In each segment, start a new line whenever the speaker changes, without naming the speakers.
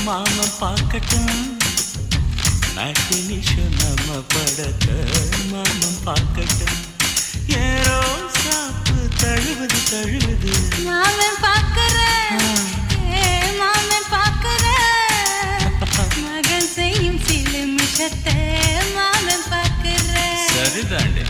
மாமன் பார்க்கட்டும் நாட்டு நிஷம் நம்ம படத்த மாமன் பார்க்கட்டும் ஏரோ சாப்பு தழுவுது தழுவுது
மாமன் பார்க்கற மாமன் பார்க்கற மகன் செய்யும் சில மிஷத்தை மாமன் பார்க்கற
சரிதாண்டி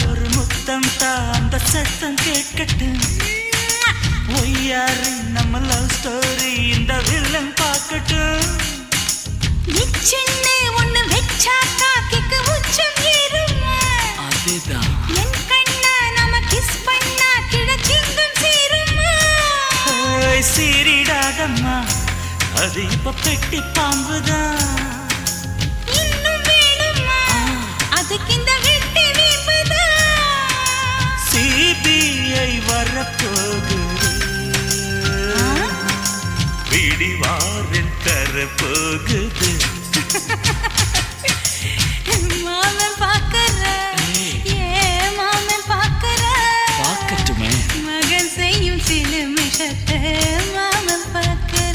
ஒரு முத்தம் தா அந்த சத்தம் கேட்கட்டும் ஒய்யாரு நம்ம லவ் ஸ்டோரி இந்த வில்லன் பார்க்கட்டும்
நிச்சயமே ஒண்ணு வெச்சா காக்கிக்கு உச்சம் ஏறுமா
அதுதான்
என் கண்ணா நாம கிஸ் பண்ணா கிழச்சிங்கம் சேருமா
சீரிடாதம்மா அது இப்ப பெட்டி பாம்புதான்
இன்னும் வேணுமா அதுக்கு இந்த
சிபிஐ வரப்போகுது பிடிவாரில் தரப்போகுது
மாமன் பார்க்கற மாமன் பார்க்கற
பார்க்கட்டுமே
மகன் செய்யும் சில மிஷத்தை மாமன் பார்க்கற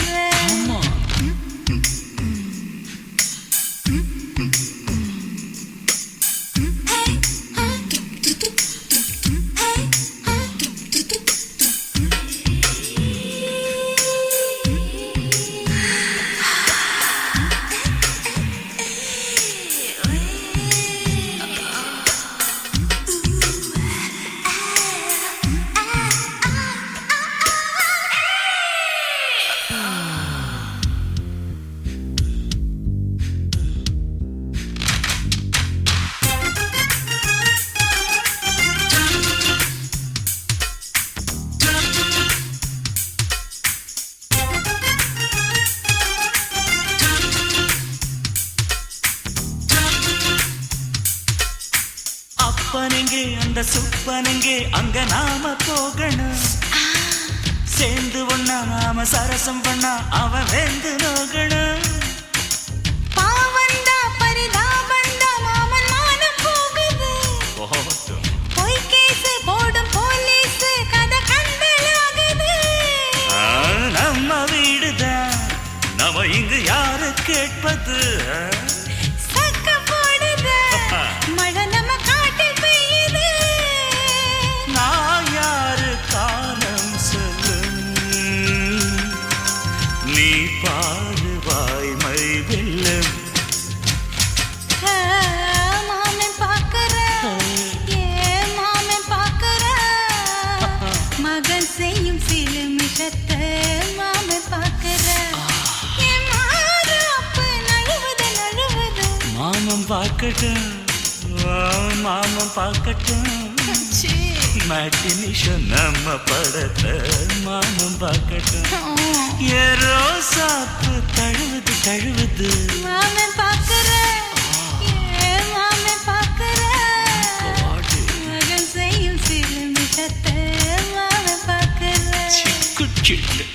அப்பனெங்கே அந்த சுப்பனெங்கே அங்க நாம போகணும் சேர்ந்து ஒண்ணா நாம சரசம் பண்ணா அவன் வெந்து நோகணும் பாவந்தா பரிதாபந்தா மாமன் மானம் போகுது போய் கேஸ் போடும் போலீஸ் கதை கண்டலாகுது
நம்ம வீடுதான் நம்ம இங்கு யாரு கேட்பது
சக்க போடுது மழை நம்ம காட்டில் பெய்யுது
நான் யாரு காலம் சொல்லும் நீ பாரு வாய்மை வெல்லும்
மாமன் பார்க்கற மாமன் பார்க்கற மகன் செய்யும் சில மிஷத்தை மாமன் பார்க்கற
மாமன் பார்க்கட்டும் மாமன் பார்க்கட்டும் மாட்டி நிஷம் நம்ம படத்தை மாமன் பார்க்கட்டும் ஏரோ சாப்பு தழுவுது தழுவுது
மாமன் பார்க்கற மாமன் பார்க்கற மகன் செய்யும் சில மிஷத்தை மாமன் பார்க்கற
சிக்கு சிட்டு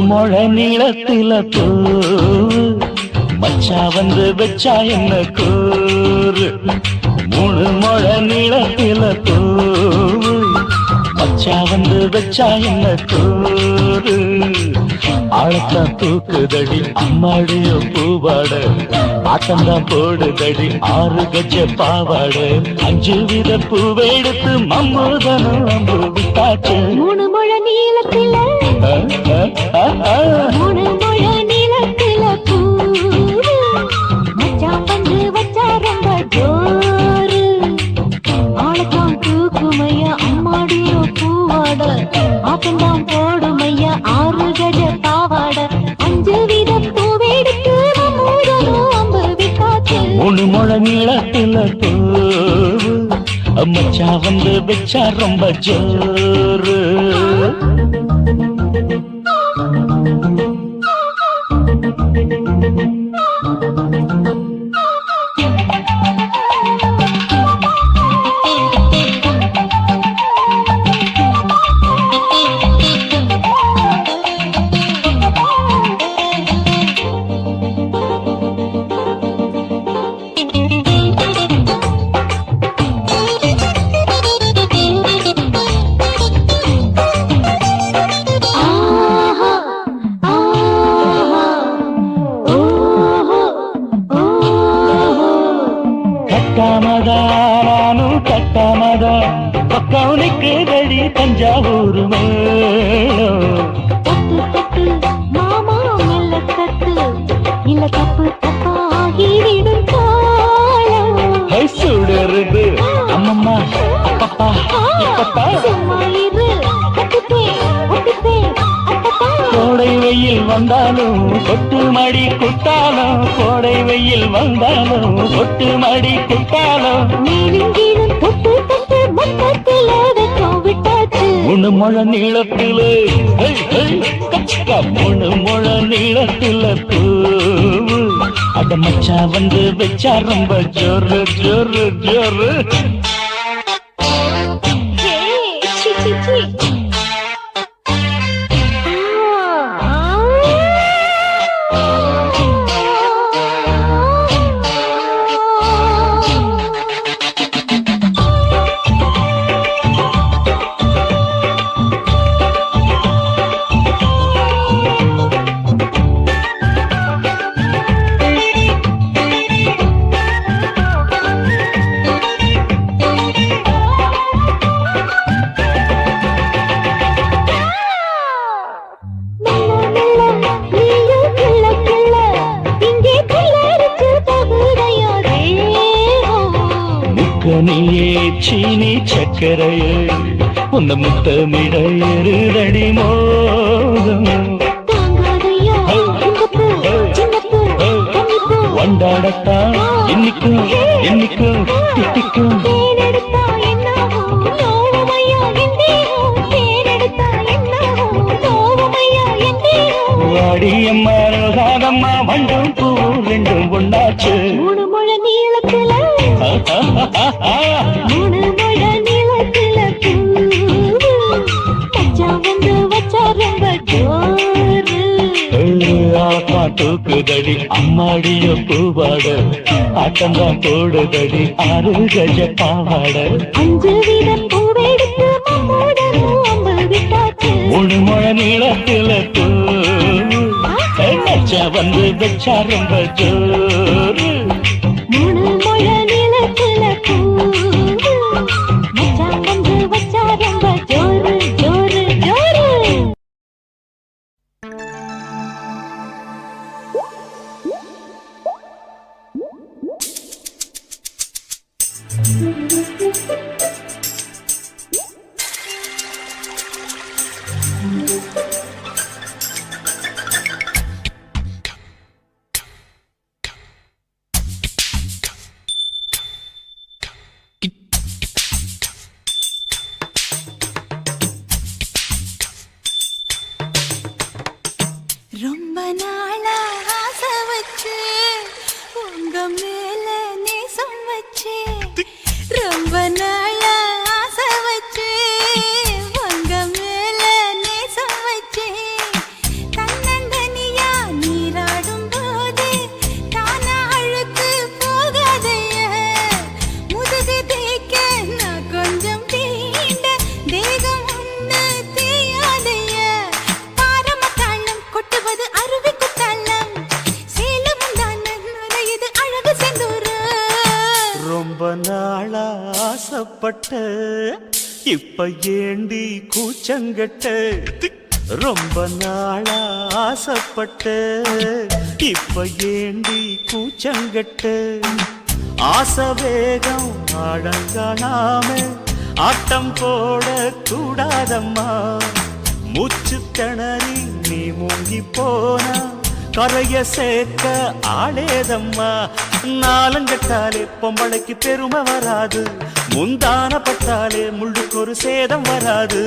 முழ நீளத்தில பூவு மச்சா வந்து வச்சா என்ன கூறு 3 முழ நீளத்தில பூவு மச்சா வந்து வச்சா என்ன கூறு ஆழத்தான் தூக்குதடி அம்மாடிய பூவாட ஆட்டந்தான் போடுதடி 6 கஜ பாவாட 5 வித பூவெடுத்து மம்மூதனும் அம்பு விட்டாச்சு
3 முழ நீளத்தில 3 முழ நீளத்தில பூவு மச்சான் வந்து வச்சா ரொம்ப ஜோரு ஆளத்தான் தூக்குமையா அம்மாடிய பூவாட ஆட்டந்தான் போடுமையா 6 கஜ பாவாட 5 வித பூவெடுத்து மம்மூதனும் அம்பு விட்டாச்சு
3 முழ நீளத்தில பூவு மச்சா வந்து வச்சா ரொம்ப ஜோரு கட்டாமதா பக்கம் நிற்குதடி தஞ்சாவூர் மேளம்
தட்டு தட்டு மாமா மெல்ல தட்டு இல்ல தப்பு தப்பாகிவிடும் காலம்
சுடருது அம்மம்மா அப்பப்பா இப்பப்பா
சும்மா இரு கட்டுப்பே ஒட்டுப்பே அப்பப்பா
கோடை வெயில் வந்தாலும் கொட்டு மடி குட்டாலும் கோடை வெயில் வந்தாலும் கொட்டு மடி குட்டாலும்
மேலும் கீழும் தொட்டு தொட்டு மொத்தத்தில் வெக்கம் விட்டாச்சு
3 முழ நீளத்தில 3 முழ நீளத்தில பூவு அட மச்சா வந்து வச்சா ரொம்ப ஜோரு ஜோரு ஜோரு
சி சி சி
நீயே சீனி சக்கரையே உந்த முத்தமிட எருதடி மோகம் வண்டாடத்தான் என்னைக்கும் என்னைக்கும் திட்டிக்கும் வாடியம்மா ரோசாதம்மா மண்டும் பூ ரெண்டும் ஒண்ணாச்சு
3 முழ நீளத்தில 3 முழ நீளத்தில பூவு மச்சா வந்து வச்சா ரொம்ப ஜோரு
ஆத்தா தூக்குதடி அம்மாடிய பூவாட ஆட்டந்தான் போடுதடி 6 கஜ பாவாட
5 வித பூவெடுத்து மம்மூதனும் அம்பு விட்டாச்சு
3 முழ நீளத்தில பூவு மச்சா வந்து வச்சா ரொம்ப ஜோரு
3 முழ நீளத்தில பூவு மச்சா வந்து வச்சா ரொம்ப ஜோரு ஜோரு ஜோரு ரொம்ப நாளா ஆசை வச்சு உங்க மேல நேசம் வச்சு ரொம்ப நாளா ஆசை வச்சு உங்க மேல நேசம் வச்சு
ஆசைப்பட்ட இப்ப ஏண்டி கூச்சங்கட்ட ரொம்ப நாளா ஆசைப்பட்ட இப்ப ஏண்டி கூச்சங்கட்ட ஆசை வேகம் ஆழங்கானாம ஆட்டம் போட கூடாதம்மா மூச்சு திணறி நீ மூங்கி போனா கரைய சேர்க்க ஆளேதம்மா நாலங்கட்டாலே பொம்பளைக்கு பெருமை வராது முந்தான பட்டாலே முள்ளுக்கு ஒரு சேதம் வராது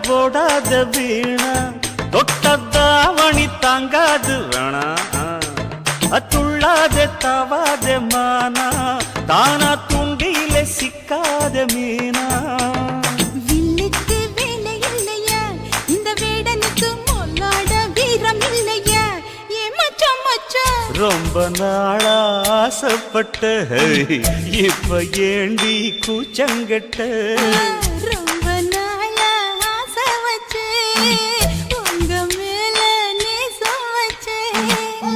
போடாத வீணா தொட்டதாவணி தாங்காது வேணா துள்ளாத தவாத மானா தானா தூண்டியில சிக்காத மீனா
வில்லுக்கு வேலை இல்லையா இந்த வேடனுக்கு மொல்லாட வீரம் இல்லையா ஏ மச்சான் மச்சான்
ரொம்ப நாளா ஆசைப்பட்ட இப்ப ஏண்டி கூச்சங்கட்ட
உங்க மேல நேசம் வச்சேன்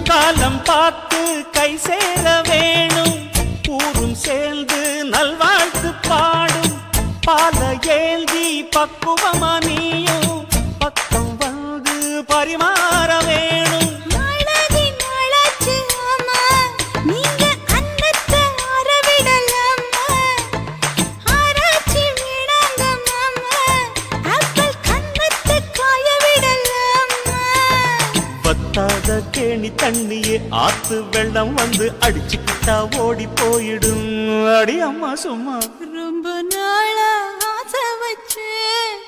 காலம் பார்த்து கை சேர வேணும் ஊரும் சேர்ந்து நல்வாழ்த்து பாடும் பால ஏந்தி பக்குவமா நீயும் பக்கம் வந்து பரிமாற வேணும் பத்தாத கேணி தண்ணியே ஆத்து வெள்ளம் வந்து அடிச்சுக்கிட்டா ஓடி போயிடும் அடி அம்மா சும்மா
ரொம்ப நாளா ஆசை வச்சேன்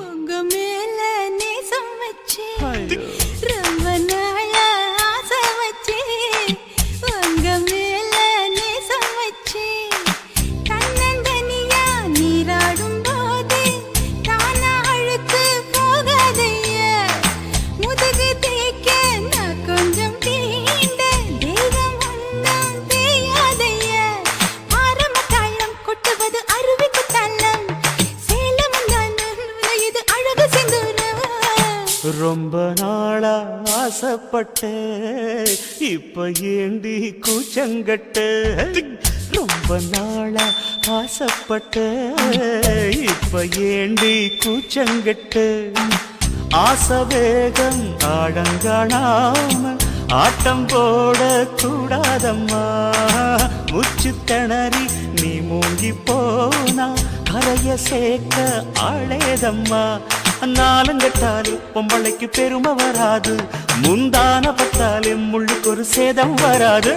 உங்க மேல நேசம் வச்சேன் ரொம்ப நாளா ஆசை வச்சேன் உங்க மேல நேசம் வச்சேன் தன்னந்தனியா நீராடும் போது தானா அழுத்து போகாதையா முதுகு தேய்க்க நான் கொஞ்சம் தீண்ட தெய்வம் ஒன்றும் தேயாதையா ஆரம்ப தாளம் கொட்டுவது அருவிக்கு தள்ளம் சேலம் இது அழகு செந்தூரம்
ரொம்ப நாளா ஆசைப்பட்ட இப்ப ஏண்டி கூச்சங்கட்ட ரொம்ப நாளா ஆசைப்பட்ட இப்ப ஏண்டி கூச்சங்கட்ட ஆசை வேகம் ஆழங்கானாம ஆட்டம் போட கூடாதம்மா முச்சு திணறி நீ மூங்கி போனா கரைய சேர்க்க ஆளேதம்மா நாலங்கட்டாலே பொம்பளைக்கு பெருமை வராது முந்தான பட்டாலே முள்ளுக்கு ஒரு சேதம் வராது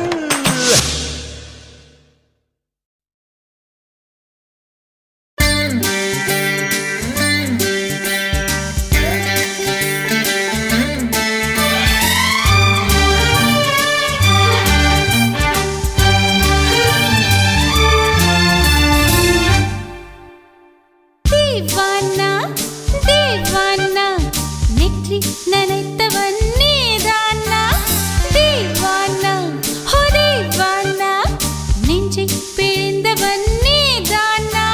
நினைத்தவன் நீதானா தீவானா ஹோ தீவானா நெஞ்சை பிழிந்தவன் நீதானா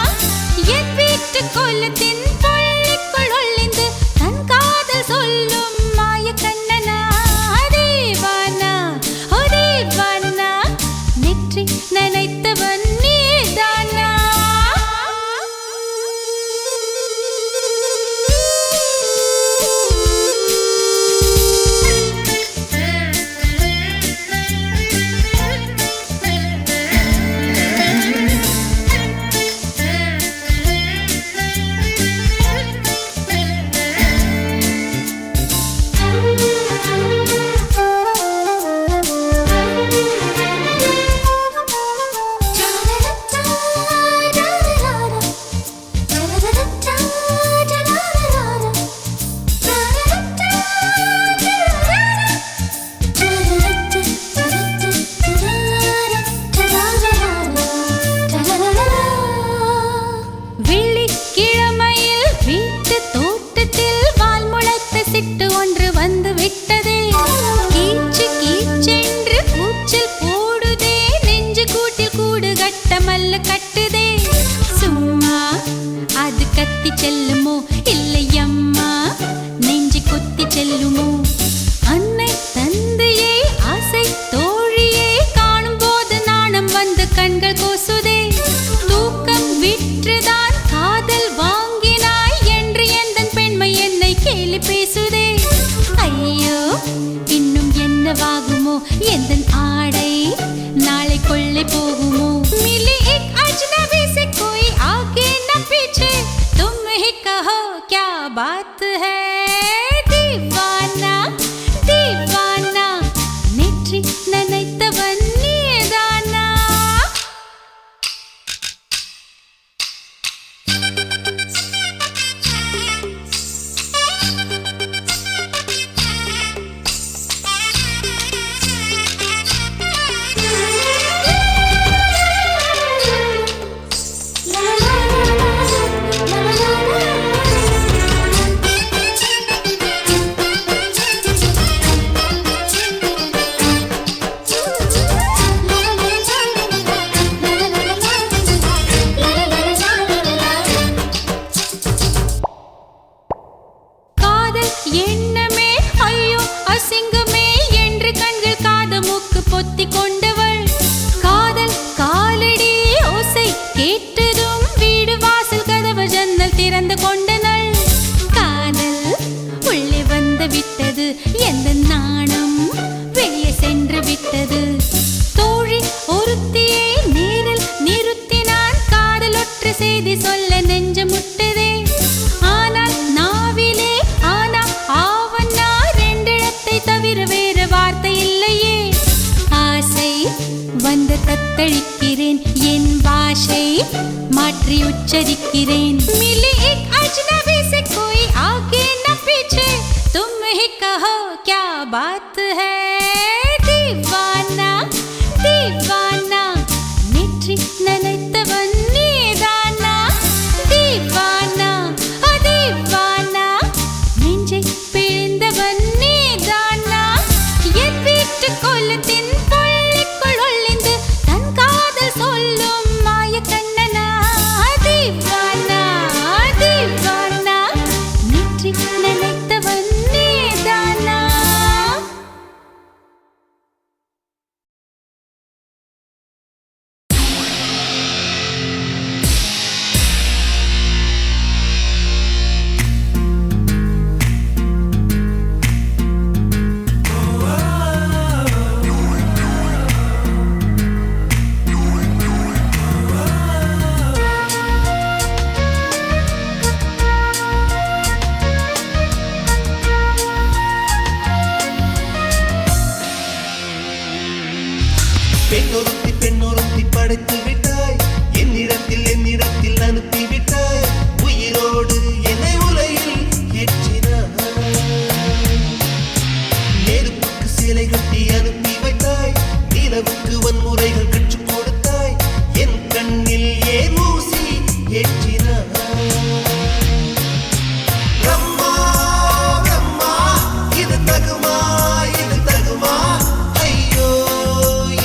என் வீட்டு கொல்லத்தின் பள்ளிக்குள் ஒளிந்து தன் காதல் சொல்லும் மாய கண்ணனா தீவானா ஹோ தீவானா நெற்றி நினைத்தவன் நீதானா சுத்தி செல்லுமோ இல்லையம்மா நெஞ்சு கொத்தி செல்லுமோ அன்னை தந்தையே ஆசை தோழியே காணும் போது நாணம் வந்து கண்கள் கூசுதே தூக்கம் விற்றுதான் காதல் வாங்கினாய் என்று எந்தன் பெண்மை என்னை கேலி பேசுதே ஐயோ இன்னும் என்னவாகுமோ எந்தன் ஆடை நாளை கொள்ளை போகுமோ मिली एक अजनबी से कोई आगे न पीछे तुम ही कहो क्या बात है दीवाना दीवाना नेற்றி நினைத்தவன் நீதானா எண்ணமே ஐயோ அசிங்கமே என்று கண்கள் காது மூக்கு பொத்தி கொண்டவள் காதல் காலடி ஓசை கேட்டதும் வீடு வாசல் கதவு ஜன்னல் திறந்து கொண்டனள் காதல் உள்ளே வந்து விட்டது எந்த நாணம் வெளியே சென்று விட்டது தோழி ஒருத்தியை நேரில் நிறுத்தினான் காதல் ஒற்ற செய்தி சொல்ல நெஞ்சு முட்டதே ஆனால் நாவிலே ஆவண்ணா ரெண்டிடத்தை தவிர வேறு வார்த்தை இல்லையே ஆசை வந்து தத்தளிக்கிறேன் என் பாஷை மாற்றி உச்சரிக்கிறேன் मिली एक अजनबी से कोई आगे न पीछे तुम ही कहो क्या बात है दीवाना दीवाना नेற்றி நினைத்தவன் நீதானா दीवाना दीवाना நெஞ்சை பிழிந்தவன் நீதானா என் வீட்டு கொல்லத்தின் பள்ளிக்குள் ஒளிந்து தன் காதல் சொல்லும் மாய கண்ணனா தீவானா தீவானா நெற்றி நினைத்தவன் நீதானா
பெண்ணொருத்தி படைத்து விட்டாய் என்னிடத்தில் அனுப்பி விட்டாய் உயிரோடு என்னை உலையில் ஏற்றினாய் நெருப்புக்கு சிலை கட்டி அனுப்பி வைத்தாய் நிலவுக்கு வன்முறைகள் கற்றுக் கொடுத்தாய் என் கண்ணில் ஏன் ஊசி ஏற்றினாய் பிரம்மா பிரம்மா இது தகுமா இது தகுமா ஐயோ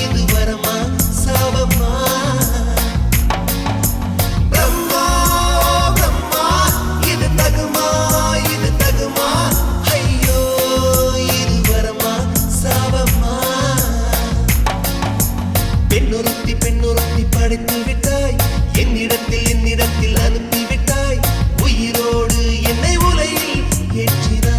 இது வரமா சாபமா பிரம்மா பிரம்மா இது தகுமா ஐயோ இது வரமா சாபமா பெண்ணொருத்தி படைத்து விட்டாய் என்னிடத்தில் அனுப்பி விட்டாய் உயிரோடு என்னை உலையில் ஏற்றினாய்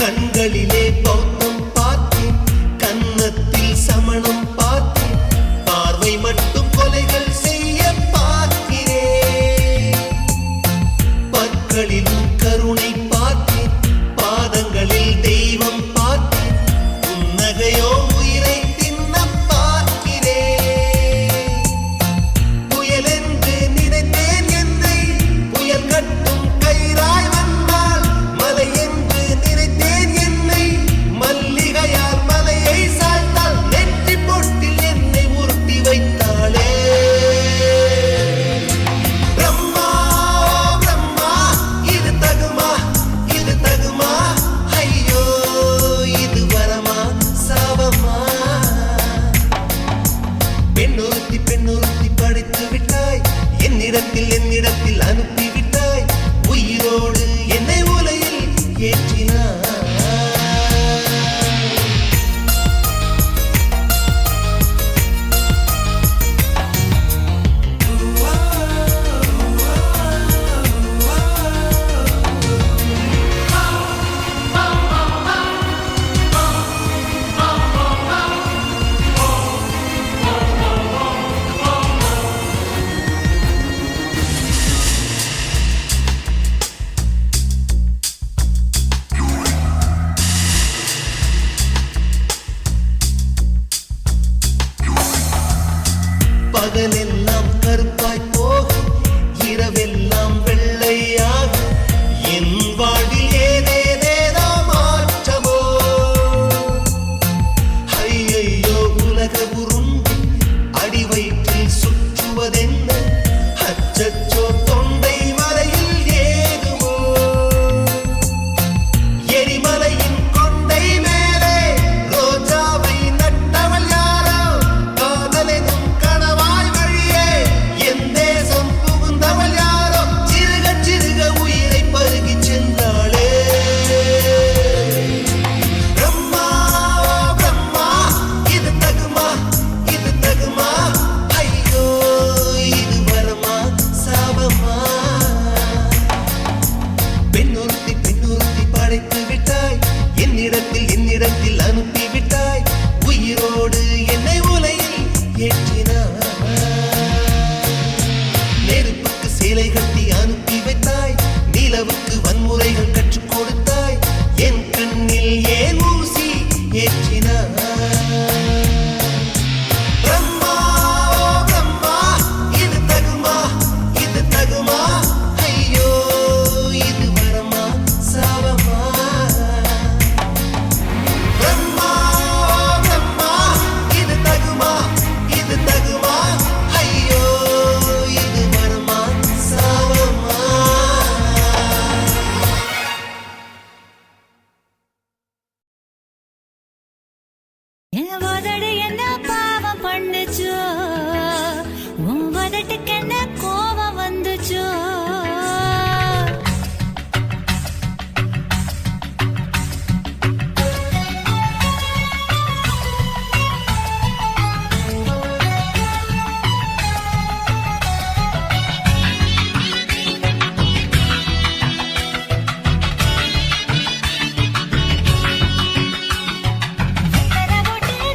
கண்களிலே பௌத்தம் பார்த்தேன் கன்னத்தில் சமணம் பார்த்தேன் பார்வை மட்டும் கொலைகள் செய்ய பார்க்கிறேன் பற்களிலும் கருணை பார்த்தேன் பாதங்களில் தெய்வம் பார்த்தேன் புன்னகையோ உயிரை தின்ன பார்க்கிறேன் புயலென்று நினைத்தேன் என்னை புயல் என்னிடத்தில் அனுப்பிவிட்டாய் உயிரோடு என்னை உலையில் ஏற்றினாய் பகலெல்லாம் கருப்பாய் போக இரவெல்லாம் வெள்ளையாக என் வாழ்வில் ஏதேதேதோ மாற்றமோ ஐயையோ உலக உருண்டு அடி வயிற்றில் சுற்றுவதென்ன அச்சச்சோ தொண்டை மலையில் ஏதுமோ எரிமலையின் கொண்டை மேலே ரோஜாவை நட்டவள் யாரோ காதலெனும் கணவாய் வழியே என் தேசம் புகுந்தவள் யாரோ சிறுக சிறுக உயிரை பருகிச் சென்றாளே பிரம்மா பிரம்மா இது தகுமா ஐயோ இது வரமா சாபமா பெண்ணொருத்தி படைத்து விட்டாய் என்னிடத்தில் அனுப்பிவிட்டாய் உயிரோடு என்னை உலையில் ஏற்றினாய் நெருப்புக்கு சேலை கட்டி அனுப்பி வைத்தாய் நிலவுக்கு வன்முறைகள் கற்றுக் கொடுத்தாய் என் கண்ணில் ஏன் ஊசி ஏற்றினாய் பிரம்மா பிரம்மா இது தகுமா ஐயோ இது வரமா சாபமா பிரம்மா பிரம்மா இது தகுமா ஐயோ இது வரமா சாபமா
என் உதடு என்ன பாவம் பண்ணுச்சோ உன் உதட்டுக்கு என்ன கோபம் வந்துச்சோ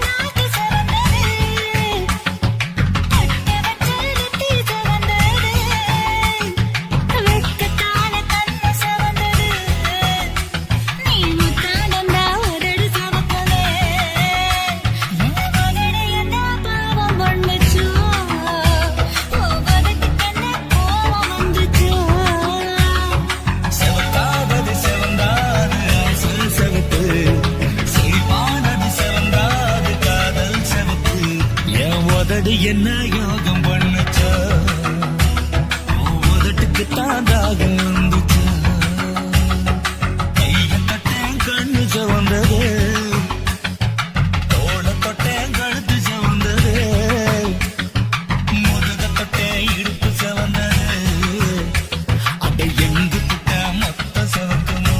நாக்கு சிவந்தது
உதடு என்ன யோகம் பண்ணுச்சா உதட்டுக்கு தாண்டாக வந்துச்சா கைய தொட்டேன் கண்ணு சவந்தது தோள தொட்டேன் கழுத்து சவந்தது முதுக தொட்டேன் இடுப்பு சவந்தது அட எங்கு கிட்ட மொத்த சவக்குமோ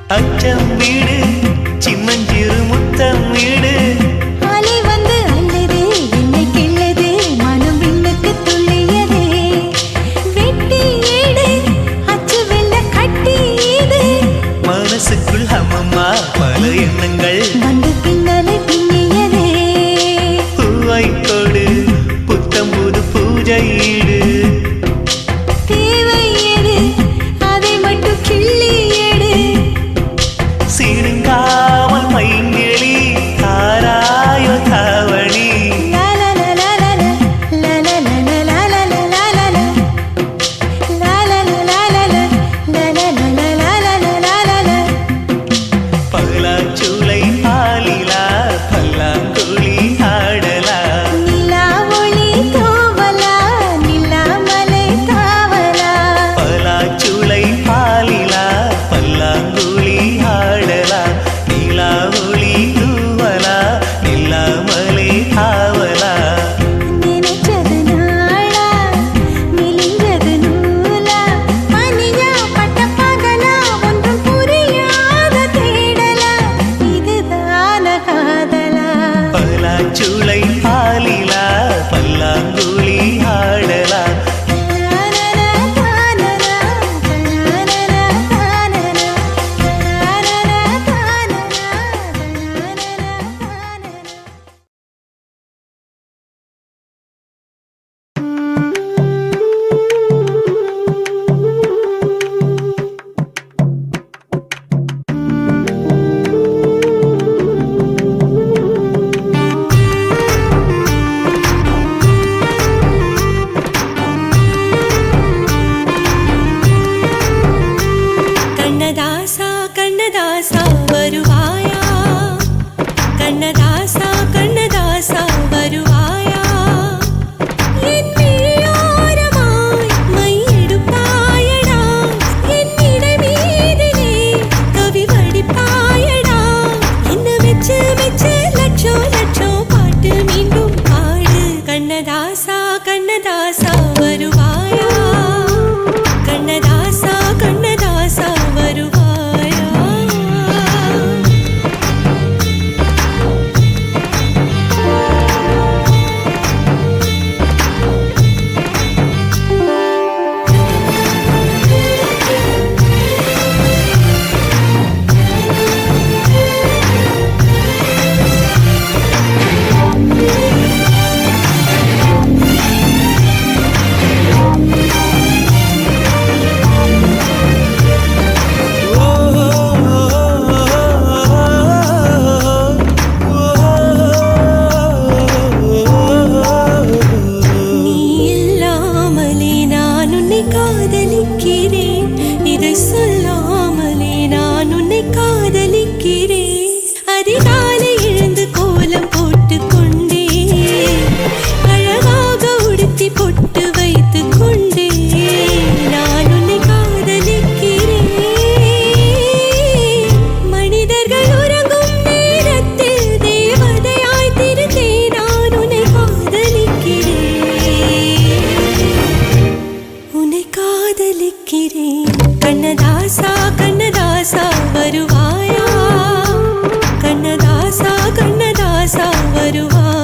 அச்சம் வீடு சின்னஞ்சிறு முத்தம் வீடு
அலை வந்து அல்லது என்னை கிள்ளது மனம் விண்ணுக்கு துள்ளியதே வெட்டி ஏடு அச்சு வெள்ள கட்டி இது
மனசுக்குள் அம்மம்மா பல எண்ணங்கள்
வந்து பின்னலை பின்னியதே
பூவை கொடு புத்தம் புது பூஜையீடு
தேவை எடு அதை மட்டும் கிள்ளி எடு
சிடுங்காமல் மைங்கிளி தாராயோ தாவணி பலாச்சூளை பாலிலா பல்லாங்குழி ஆடலா
நிலா ஒளி தோவலா நிலாமலை தாவலா
பலாச்சூளை பாலிலா பல்லாங்குழி ஆடலா நிலா ஒளி தூவலா நில்லாமலே ஆவலா
நினைச்சது நாளா மெலிஞ்சது நூலா மணியா பட்ட பகலா ஒன்றும் புரியாத தேடலா இதுதான காதலா
பலாச்சூளை பாலிலா பல்லாங்குழி ஆடலா
கண்ணதாசா கண்ணதாசா வருவாயா கண்ணதாசா கண்ணதாசா வருவாயா என் விழியோரமாய் மையெடுப்பாயடா என்னிட மீதிலே கவி வடிப்பாயடா என்ன வெச்சு வெச்சு லட்சம் லட்சம் பாட்டு மீண்டும் பாடு கண்ணதாசா கண்ணதாசா வருவாயா கண்ணதாசா கண்ணதாசா வருவாயா நீ இல்லாமலே நான் உன்னை காதலிக்கிறேன் இதை சொல்லாமலே நான் உன்னை காதலிக்கிறேன் அதிகாலை எழுந்து கோலம் போட்டு கொண்டே அழகாக உடுத்தி பொட்டு வைத்து கொண்டே நான் உன்னை காதலிக்கிறேன் மனிதர்கள் உறங்கும் நேரத்தில் தேவதையாய் திருந்தே நான் உன்னை காதலிக்கிறேன் உன்னை காதலிக்கிறேன் கண்ணதாசா கண்ணதாசா வருவாயா கண்ணதாசா கண்ணதாசா வருவாயா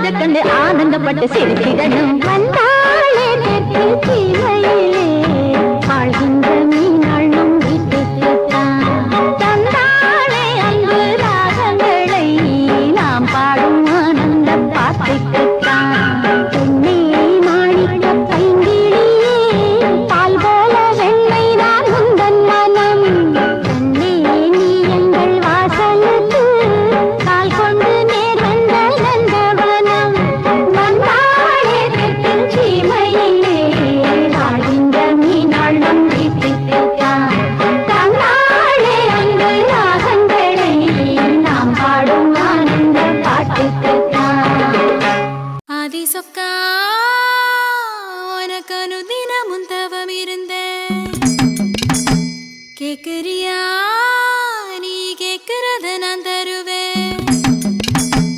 அத கண்டு ஆனந்தப்பட்டு சிரித்திடணும். வந்தாளே தெற்கு சீமையிலே வாழ்கின்ற மீனாளும் வீட்டுக்குத்தான். தந்தாளே அன்பு ராகங்களை நாம் பாடும் ஆனந்த பாட்டுக்குத்தான். பெண்ணே மாணிக்க பைங்கிளியே பால் போல வெண்ணை தான் உந்தன் மனம். கண்ணே நீ எங்கள் வாசலுக்கு கால் கொண்டு நேர் வந்த நந்தவனம். வந்தாளே தெற்கு சீமையிலே வாழ்கின்ற மீனாளும் வீட்டுக்குத்தான். தந்தாளே அன்பு ராகங்களை நாம் பாடும் ஆனந்த பாட்டுக்குத்தான்.
ஆதி சொக்கா உனக்கு அனுதினமும் தவம் இருந்தேன். கேக்குறியா நீ கேக்குறத நான் தருவேன்.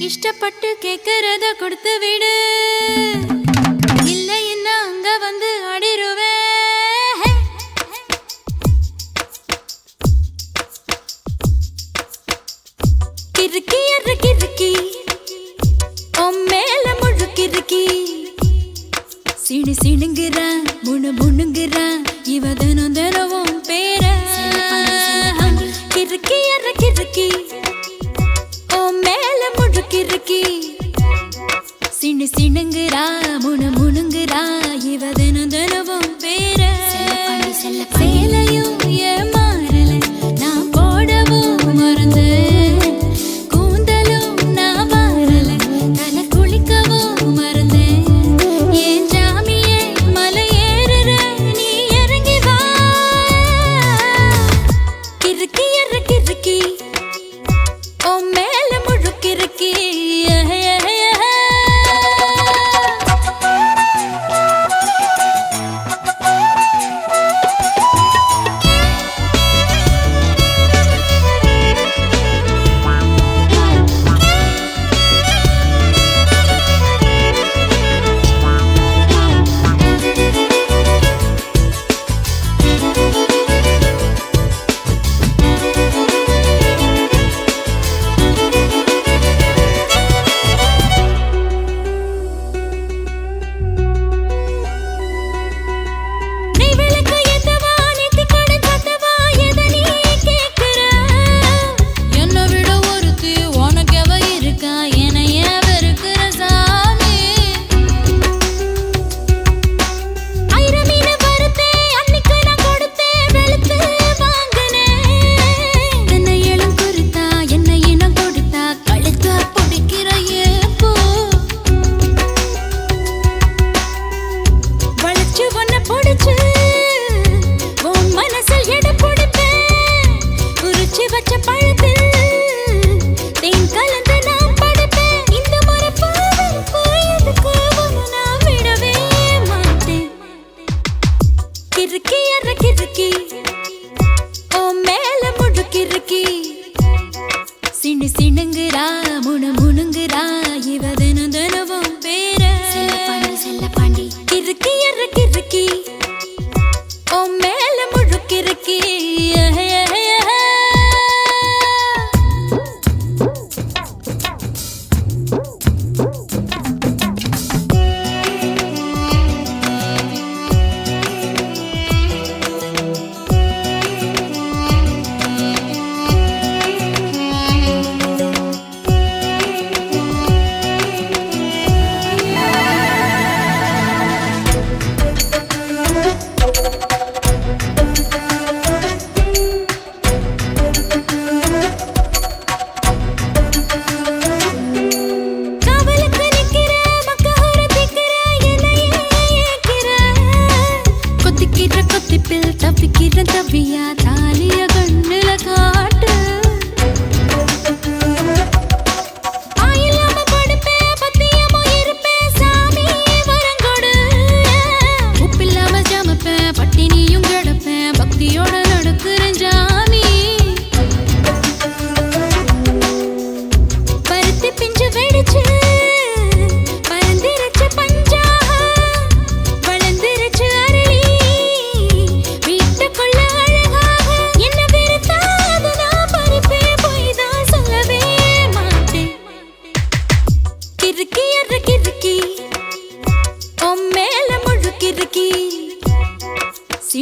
இஷ்டப்பட்டு கேக்குறத கொடுத்து விடு, இல்லை என்ன அங்க வந்து அடிருவேன். கிறுக்கி அறு கிறுக்கி மேல முழுக்கிருக்கி சிடு சிடுங்குறா முணு முணுங்குறா இவ தினம் தினமும் பேர. கிறுக்கி அற கிறுக்கி மேல முழுக்கிருக்கி சிடு சிடுங்குறா முணு முணுங்குறா இவ தினம் தினமும் பேர. சேலையும் ஏமாறல நான் போடவும் மறந்து, கூந்தலும் நான் வாரல தலை குளிக்கவும் மறந்தேன். ஏன் ஜாமியே மலை ஏறுற நீ இறங்கி வா. கிறுக்கி அற கிறுக்கி மேல முழுக்கிறுக்கி.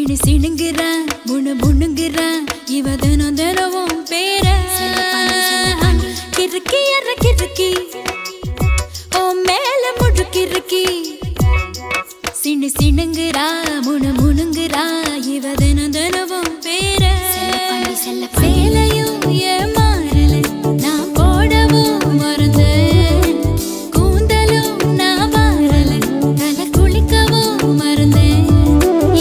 சிணு சிணுங்குறான் முணு முணுங்குறான் இவ தினம் தினமும் பேர கிறுக்கி எற கிறுக்கி ஓ மேல முழுக்கிறுக்கி சிணு சிணுங்குறா முணு முணுங்குறா இவ தினம் தினமும் பேர சேலையும் ஏன் மாறல நான் போடவும் மறந்தேன் கூந்தலும் நான் மாறல தலை குளிக்கவும் மறந்தேன்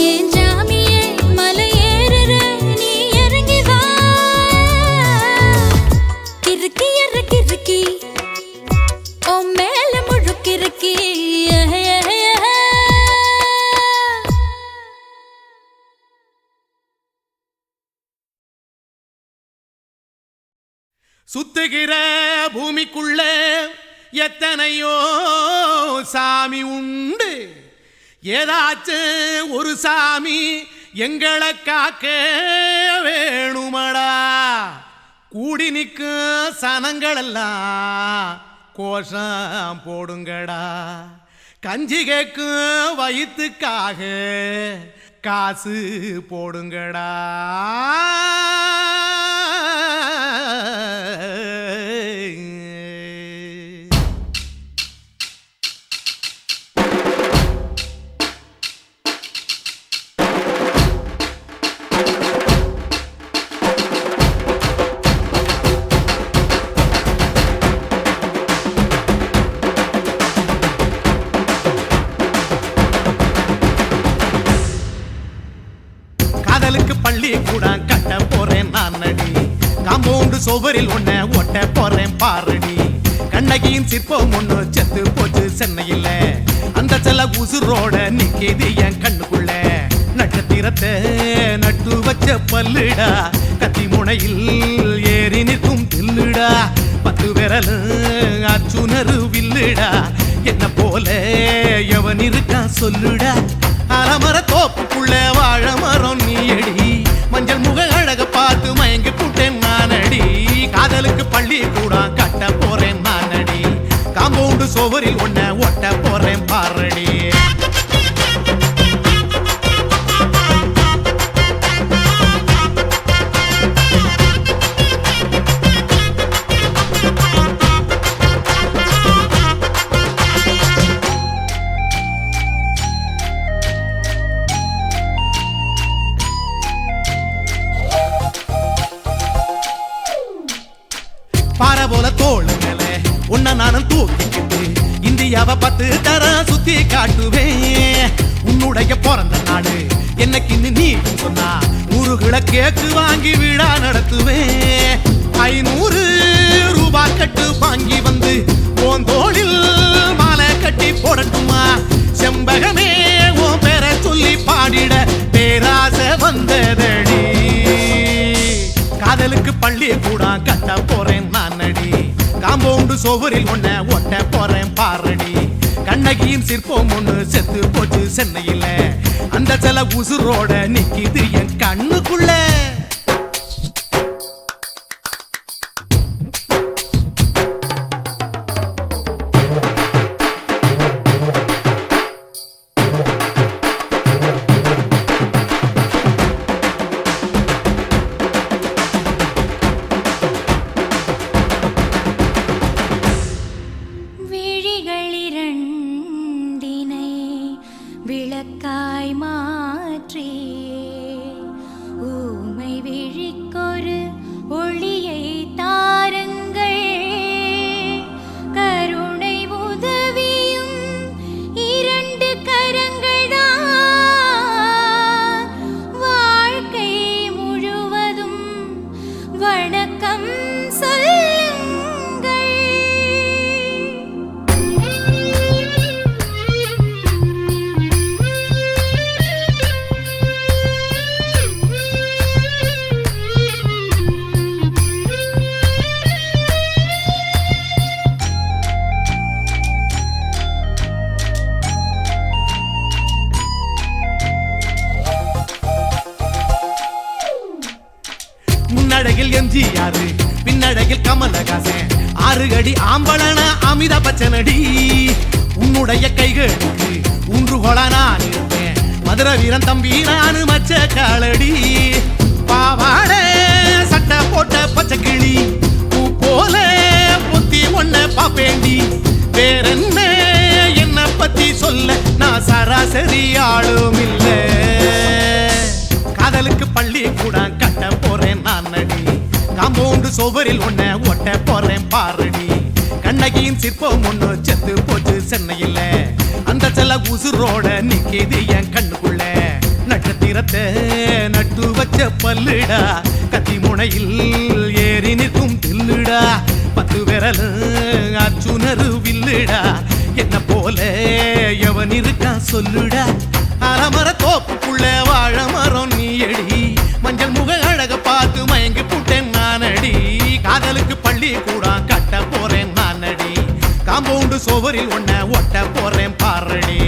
ஏன் ஜாமியே மலை ஏறுற நீ இறங்கி வா கிறுக்கி எற கிறுக்கி ஓ மேல முழுக்கிறுக்கி
சுத்துகிற பூமிக்குள்ள எத்தனையோ சாமி உண்டு ஏதாச்சும் ஒரு சாமி எங்களை காக்க வேணுமடா கூடி நிற்கும் சனங்களெல்லாம் கோஷம் போடுங்கடா கஞ்சி கேக்கும் வயிற்றுக்காக காசு போடுங்கடா பள்ளி கூட கட்ட போறேன் நான் நடி காம்பவுண்டு சோவரில் ஒன்ன ஒட்ட போறேன் பாரடி கண்ணகியின் சிற்பம் ஒண்ணு செத்து போச்சு சென்னையில் அந்த செல்ல உசுரோட நிக்கிது என் கண்ணுக்குள்ள நட்சத்திரத்தை நட்டு வச்ச பல்லுடா கத்தி முனையில் ஏறி நிற்கும் தில்லுடா 10 விரல் அச்சுணரு வில்லுடா என்ன போல எவன் இருக்கா சொல்லுடா அலமர தோப்புக்குள்ள வாழ மரம் நீயடி மஞ்சள் முக அழக பார்த்து மயங்கி புட்டேன் நானடி காதலுக்கு பள்ளி கூட கட்ட போறேன் நானடி காம்பவுண்டு சோவரில் ஒன்ன ஒட்ட போறேன் பாரடி பாறை போல தோள் மேல உன்ன நானும் தூக்கிக்கிட்டு இந்தியாவை 10 தரம் சுத்தி காட்டுவேன் உன்னுடைய பிறந்த நாடு என்னைக்கு நீ சொன்னா 100 கிலோ கேக்கு வாங்கி விழா நடத்துவேன் 500 ரூபாய் கட்டு வாங்கி வந்து உன் தோளில் மாலை கட்டி போடட்டுமா செம்பகமே உன் பேரை சொல்லி பாடிட பேராசை வந்ததடி காதலுக்கு பள்ளி கூட கட்ட போறேன் நானடி காம்பவுண்டு சோவரில் ஒன்ன ஒட்ட போறேன் பாரடி கண்ணகியின் சிற்பம் ஒண்ணு செத்து போச்சு சென்னையில் அந்த சில உசுரோட நிக்கிது என் கண்ணுக்குள்ள
விளக்காய் மாற்றி ஊமை விழிக்கொரு ஒளியை தாருங்கள் கருணை உதவியும் 2 கரங்கள்தான் வாழ்க்கை முழுவதும் வணக்கம்
முன்னடையில் எம்ஜிஆர் பின்னடையில் கமலஹாசன் 6 அடி ஆம்பளன அமிதாப் பச்சனடி உன்னுடைய கைகளுக்கு ஊன்றுகோலா நான் இருப்பேன் மதுரை மதுர வீரன் தம்பி நானு மச்ச காலடி பாவாட சட்டை போட்ட பச்சை கிளி பூ போல புத்தி ஒன்ன பாப்பேண்டி வேறென்ன என்ன பத்தி சொல்ல நான் சராசரி ஆளும் இல்ல காதலுக்கு பள்ளி கூட கட்ட போறேன் நான் நடி காம்பவுண்டு சோவரில் ஒன்ன ஒட்ட போறேன் பாரடி கண்ணகியின் சிற்பம் ஒண்ணு செத்து போச்சு சென்னையில அந்த செல்ல உசுரோட நிக்கிது என் கண்ணுக்குள்ள நட்சத்திரத்தை நட்டு வச்ச பல்லுடா கத்தி முனையில் ஏறி நிற்கும் தில்லுடா 10 விரல் அச்சுணரு வில்லுடா என்ன போல எவன் இருக்கா சொல்லுடா அலமர தோப்புக்குள்ள வாழ மரம் நீ அடி மஞ்சள் முக அழக பார்த்து மயங்கி புட்டேன் நானடி காதலுக்கு பள்ளி கூட கட்ட போறேன் நானடி காம்பவுண்டு சோவரில் ஒன்ன ஒட்ட போறேன் பாரடி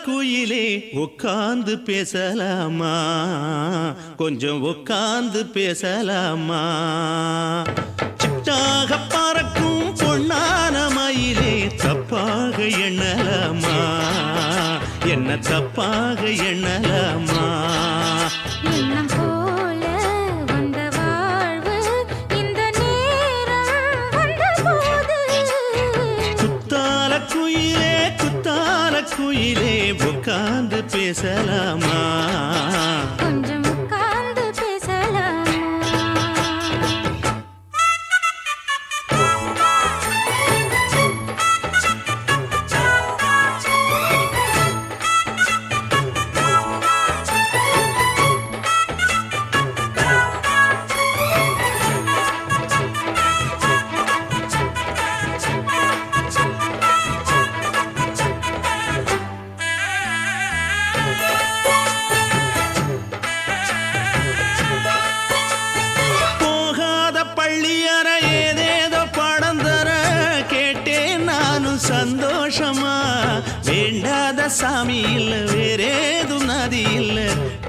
குயிலே உட்கார்ந்து பேசலாமா கொஞ்சம் உட்கார்ந்து பேசலாமா சிட்டாக பறக்கும் பொன்னான மயிலே தப்பாக எண்ணலாமா என்ன தப்பாக எண்ணலாமா
எண்ணம் போல வந்த வாழ்வு இந்த நேரம் வந்தபோது
குத்தால குயிலே உட்கார்ந்து பேசலாமா
கொஞ்சம் உட்கார்ந்து பேசலாமா
சந்தோஷமா வேண்டாத சாமி இல்ல வேறேது நதி இல்ல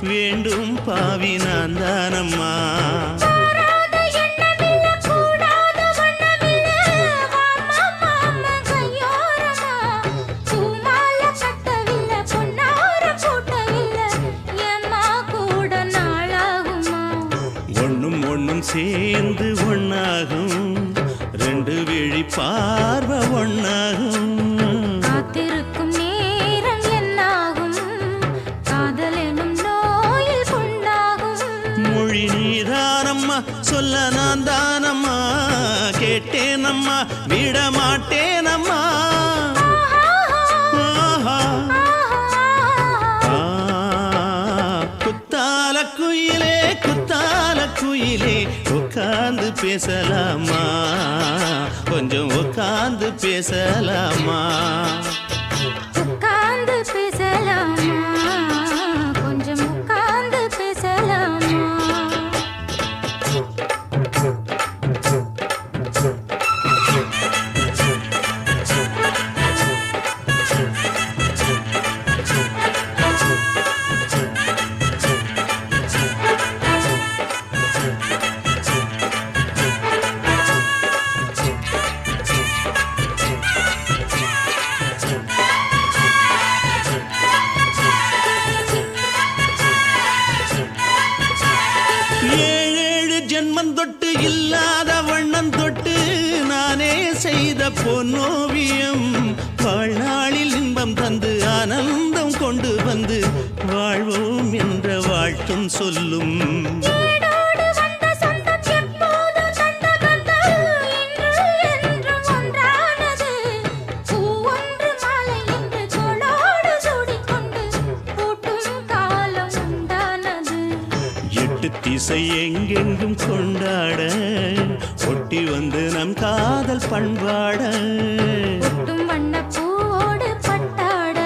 வேண்டும் பாவி நான் தானம்மா ஒண்ணும் சேர்ந்து ஒன்னாகும் ரெண்டு விழி பார்வை ஒன்னாகும்
காத்திருக்கும் நேரம் என்னாகும் காதல் எனும் நோயில் கொண்டாகும்
மொழி நீதானம்மா சொல்ல நான் தானம்மா கேட்டேனம்மா விட மாட்டேனம்மா குயிலே உட்கார்ந்து பேசலாமா கொஞ்சம் உட்கார்ந்து பேசலாமா
உட்கார்ந்து பேசலாமா கொஞ்சம் உட்கார்ந்து பேசலாமா
தொட்டு இல்லாத வண்ணம் தொட்டு நானே செய்த பொன்னோவியம் வாழ்நாளில் இன்பம் தந்து ஆனந்தம் கொண்டு வந்து வாழ்வோம் என்ற வாழ்த்தும் சொல்லும் எங்கும் கொண்டாட ஒட்டி வந்து நம் காதல் பண்பாட
ஒட்டும் வண்ண பூவோடு பட்டாட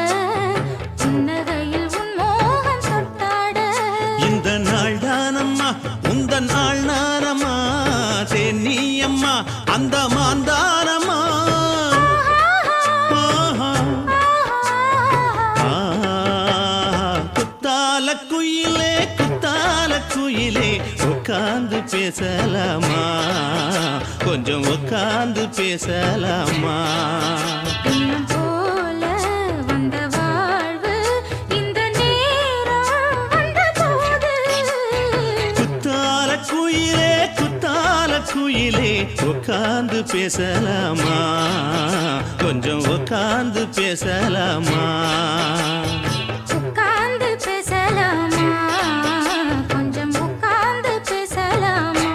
புன்னகையில் உன் மோகம் தொட்டாட
இந்த நாள் தானம்மா உந்த நாள் நானம்மா தேனி அம்மா அந்த மாந்தானம்மா குத்தால குயிலே குத்தால குயிலே உட்கார்ந்து பேசலாமா கொஞ்சம் உட்கார்ந்து பேசலாமா
இன்னும் போல வந்த வாழ்வு இந்த நேரம் வந்தபோது
குத்தால குயிலே உட்கார்ந்து பேசலாமா கொஞ்சம் உட்கார்ந்து பேசலாமா
உட்கார்ந்து பேசலாமா கொஞ்சம் உட்கார்ந்து பேசலாமா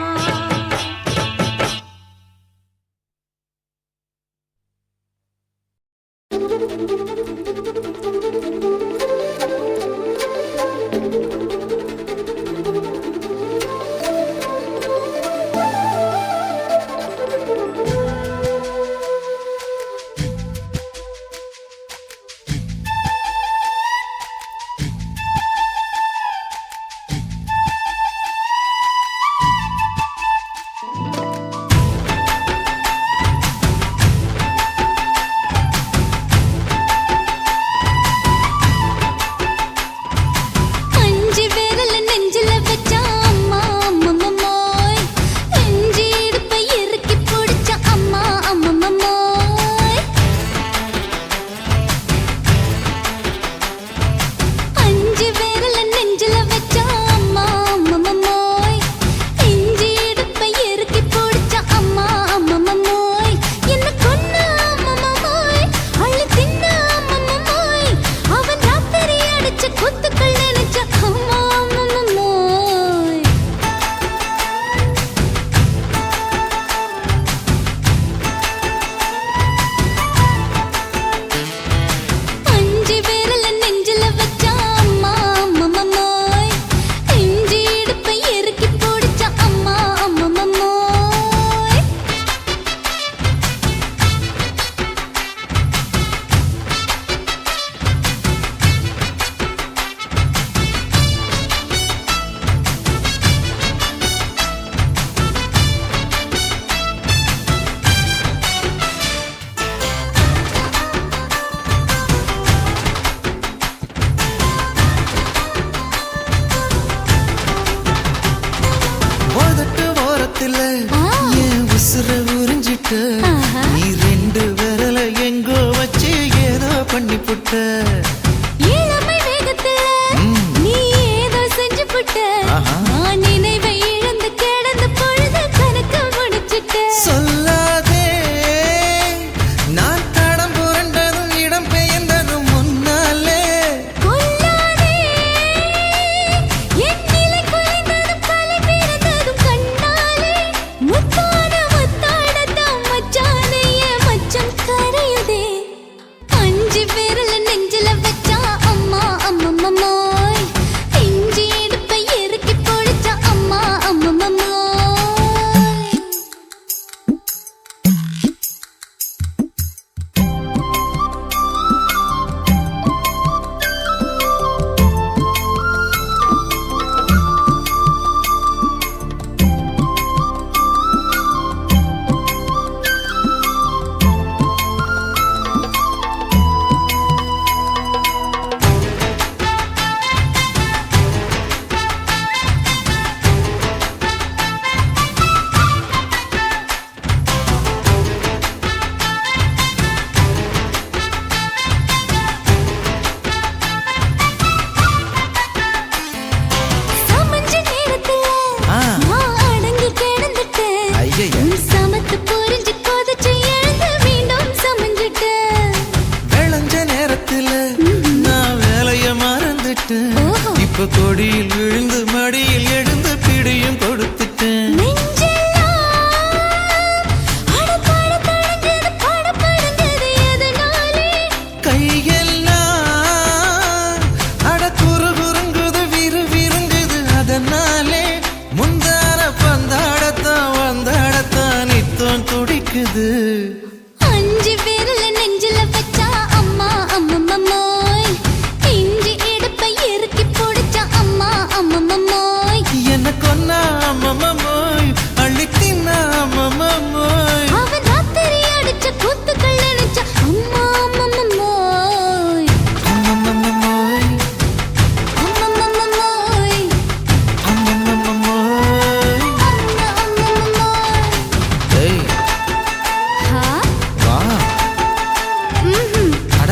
அஞ்சு விரல நெஞ்சில வச்சா அம்மா அம்மம்மோய் நெஞ்சி இடுப்பை இறுக்கி பிடிச்சா அம்மா அம்மம்மோய் அஞ்சு விரல நெஞ்சில வச்சா அம்மா அம்மம்மோய் நெஞ்சி இடுப்பை இறுக்கி பிடிச்சா அம்மா அம்மம்மோய் என்ன கொன்ன அம்மம்மோய் அள்ளி தின்ன அம்மம்மோய் அவன் ராத்திரி அடிச்ச குத்துக்கள் நினைச்ச அம்மா அம்மம்மோய் அஞ்சு விரல நெஞ்சில வச்சா அம்மா அம்மம்மோய் நெஞ்சி இடுப்பை இறுக்கி பிடிச்சா அம்மா அம்மம்மோய்
ஓதட்டு ஓரத்துல என் உசுர உறிஞ்சிட்டு
ஆஹா.
நீ ரெண்டு விரல எங்கோ வச்சு ஏதோ பண்ணி புட்ட
இளமை வேகத்துல நீ ஏதோ செஞ்சு புட்ட
ஆஹா.
நான் நினைவை இழந்து கிடந்த பொழுது கணக்கு முடிச்சிட்ட
சொல்லாதே நான் தடம் புரண்டதும் இடம் பெயர்ந்ததும் முன்னாலே
கொல்லாதே என் நிலை குலைந்ததும் கலை பிறந்ததும் கண்ணாலே முத்தான முத்தாடத்தான் மச்சானே என் மச்சம் கரையுதே அஞ்சு விரல நெஞ்சில வச்சா அம்மா அம்மம்மோய் நெஞ்சி இடுப்பை இறுக்கி பிடிச்சா அம்மா அம்மம்மோய் சமஞ்ச நேரத்துல நான் அடங்கி கிடந்துட்டேன்
ஐயைய.
உன் சமத்து புரிஞ்சு கொதிச்சு எழுந்து மீண்டும் சமஞ்சிட்டேன்
விளைஞ்ச நேரத்துல நான் வேலைய மறந்துட்டேன்
ஓஹோ.
இப்ப கொடியில் விழுந்து மடியில் எழுந்து பிடியும் கொடுத்துட்டேன்
நெஞ்செல்லாம் அடப்பாட தடங்குது படபடங்குது எதனாலே
கையெல்லாம் அட குறு குறுங்குது விறு விருங்குது அதனாலே முந்தான
இனிக்குது.
5 விரல நெஞ்சில வச்சா அம்மா அம்மம்மம்மோய். இஞ்சி இடுப்பை இறுக்கி பிடிச்சா அம்மா அம்மம்மம்மோய்.
என்ன கொன்னா அம்மம்மோய், அள்ளித்தின்னா அம்மம்மோய்.
அவன் ராத்திரி அடிச்ச கூத்துக்கள் நினைச்சா அம்மா அம்மம்மம்மோய்.
அம்மம்மோய்,
அம்மம்மம்மோய்.
அம்மம்மோய்.
அம்மா அம்மம்மம்மோய்.
ஏய்,
ஹா?
வா.
ம்ஹும்.
அட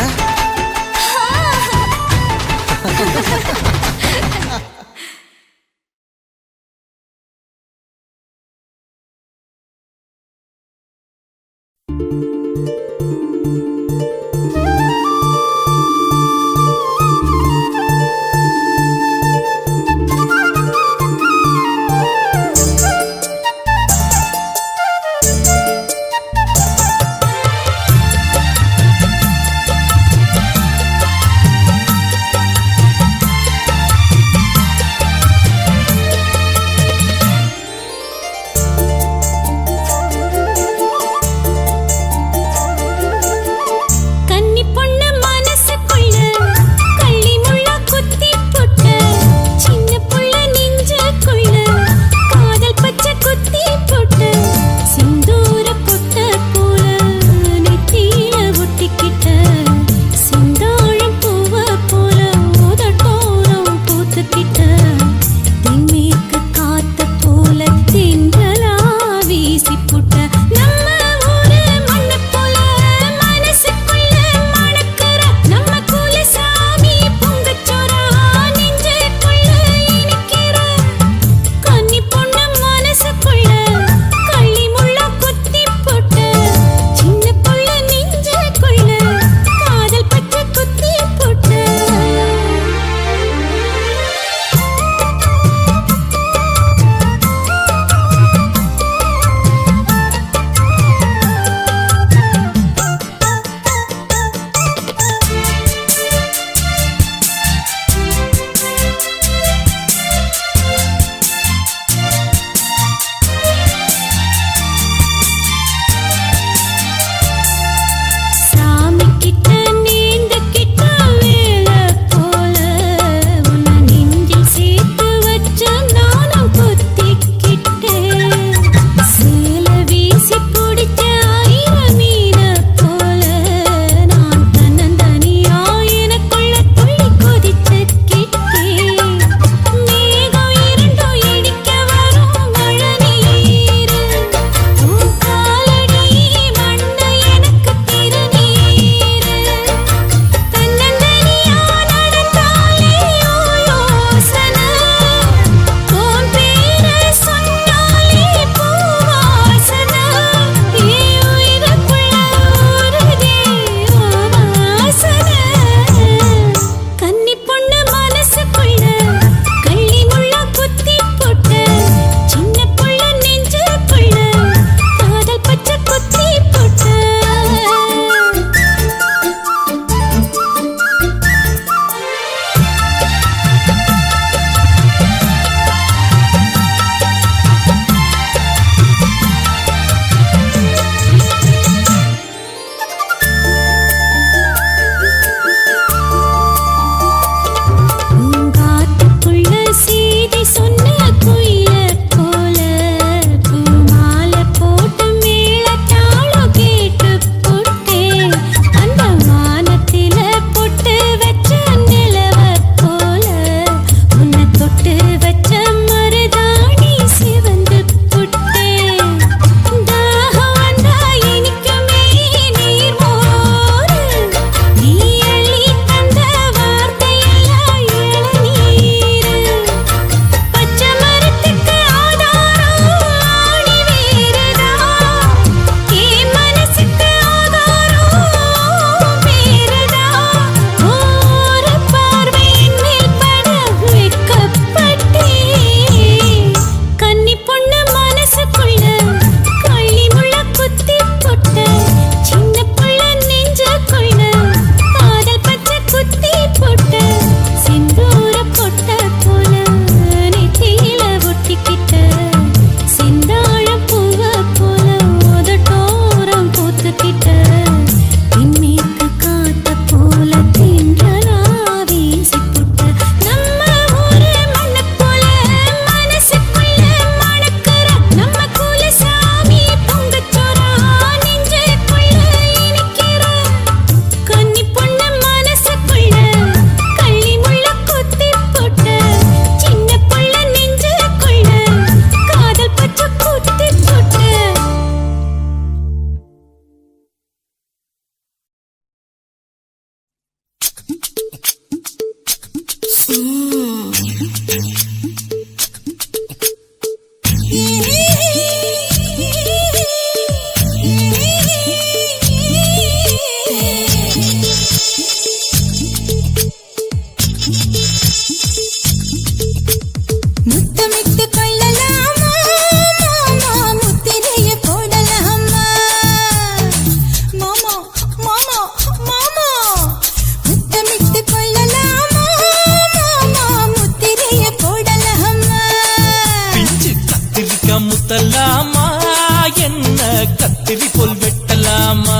கத்திரி போல் வெட்டலாமா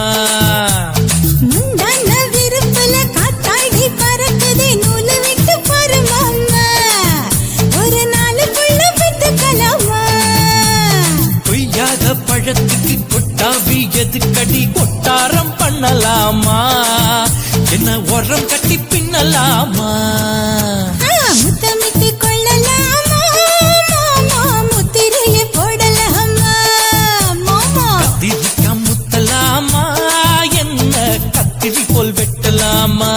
முந்தான விருப்பல காத்தாடி பறக்குதே நூலு விட்டு பரமாமா ஒரு நாளுக்குள்ள விட்டுக்கலாமா
கொய்யாத பழத்துக்கு கொட்டாவி எதுக்கடி கொட்டாரம் பண்ணலாமா என்ன உரம் கட்டி பின்னலாமா
முத்தமிட்டு கொள்ளலாமா மாமா முத்திரையை போடலாமா மாமா
கத்திரிக்கா முத்தலாமா என்ன கத்திரி போல் வெட்டலாமா